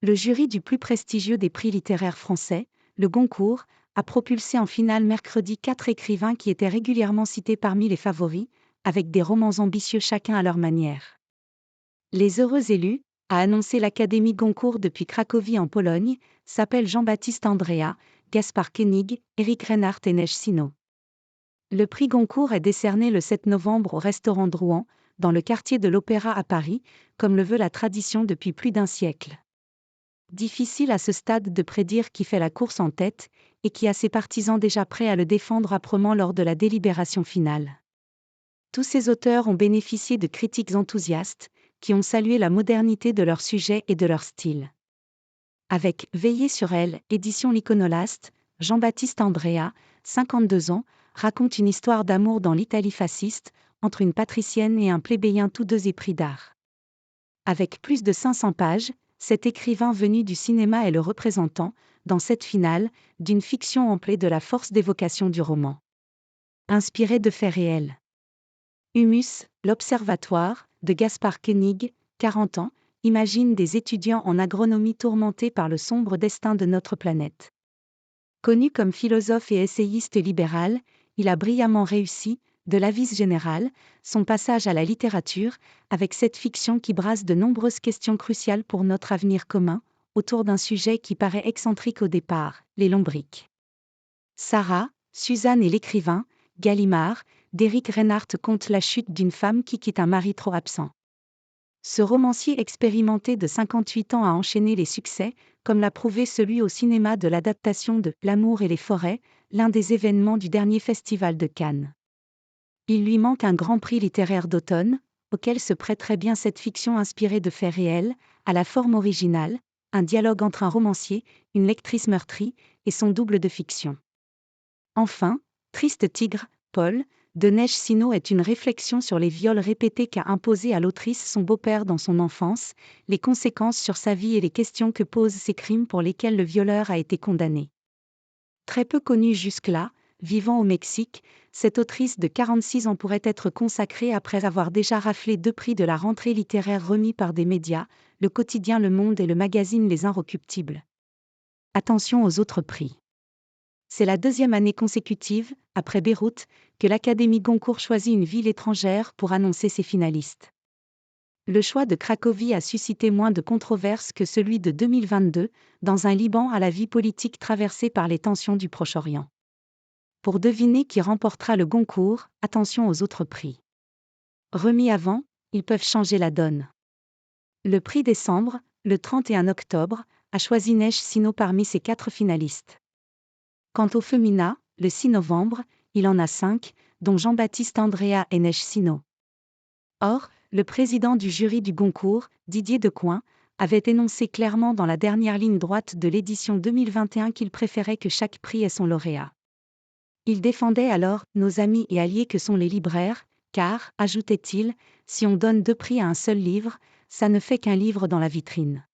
Le jury du plus prestigieux des prix littéraires français, le Goncourt, a propulsé en finale mercredi 4 écrivains qui étaient régulièrement cités parmi les favoris, avec des romans ambitieux chacun à leur manière. Les heureux élus, a annoncé l'Académie Goncourt depuis Cracovie en Pologne, s'appellent Jean-Baptiste Andréa, Gaspard Koenig, Éric Reinhardt et Neige Sino. Le prix Goncourt est décerné le 7 novembre au restaurant Drouan, dans le quartier de l'Opéra à Paris, comme le veut la tradition depuis plus d'un siècle. Difficile à ce stade de prédire qui fait la course en tête, et qui a ses partisans déjà prêts à le défendre âprement lors de la délibération finale. Tous ces auteurs ont bénéficié de critiques enthousiastes, qui ont salué la modernité de leur sujet et de leur style. Avec Veiller sur elle, édition L'Iconolaste, Jean-Baptiste Andréa, 52 ans, raconte une histoire d'amour dans l'Italie fasciste, entre une patricienne et un plébéien tous deux épris d'art. Avec plus de 500 pages, cet écrivain venu du cinéma est le représentant, dans cette finale, d'une fiction emplie de la force d'évocation du roman. Inspiré de faits réels. Humus, l'Observatoire, de Gaspard Koenig, 40 ans, imagine des étudiants en agronomie tourmentés par le sombre destin de notre planète. Connu comme philosophe et essayiste libéral, il a brillamment réussi, de l'avis général, son passage à la littérature, avec cette fiction qui brasse de nombreuses questions cruciales pour notre avenir commun, autour d'un sujet qui paraît excentrique au départ, les lombrics. Sarah, Suzanne et l'écrivain, Gallimard, d'Éric Reinhardt conte la chute d'une femme qui quitte un mari trop absent. Ce romancier expérimenté de 58 ans a enchaîné les succès, comme l'a prouvé celui au cinéma de l'adaptation de L'amour et les forêts, l'un des événements du dernier festival de Cannes. Il lui manque un grand prix littéraire d'automne, auquel se prêterait bien cette fiction inspirée de faits réels, à la forme originale, un dialogue entre un romancier, une lectrice meurtrie, et son double de fiction. Enfin, Triste tigre, Paul, de Neige Sino est une réflexion sur les viols répétés qu'a imposés à l'autrice son beau-père dans son enfance, les conséquences sur sa vie et les questions que posent ces crimes pour lesquels le violeur a été condamné. Très peu connue jusque-là, vivant au Mexique, cette autrice de 46 ans pourrait être consacrée après avoir déjà raflé 2 prix de la rentrée littéraire remis par des médias, le quotidien Le Monde et le magazine Les Inrecuptibles. Attention aux autres prix. C'est la 2e année consécutive, après Beyrouth, que l'Académie Goncourt choisit une ville étrangère pour annoncer ses finalistes. Le choix de Cracovie a suscité moins de controverses que celui de 2022, dans un Liban à la vie politique traversée par les tensions du Proche-Orient. Pour deviner qui remportera le Goncourt, attention aux autres prix. Remis avant, ils peuvent changer la donne. Le prix Décembre, le 31 octobre, a choisi Neige Sino parmi ses 4 finalistes. Quant au Femina, le 6 novembre, il en a 5, dont Jean-Baptiste Andréa et Neige Sino. Or, le président du jury du Goncourt, Didier Decoing, avait énoncé clairement dans la dernière ligne droite de l'édition 2021 qu'il préférait que chaque prix ait son lauréat. Il défendait alors « nos amis et alliés que sont les libraires, car, ajoutait-il, si on donne 2 prix à un seul livre, ça ne fait qu'un livre dans la vitrine.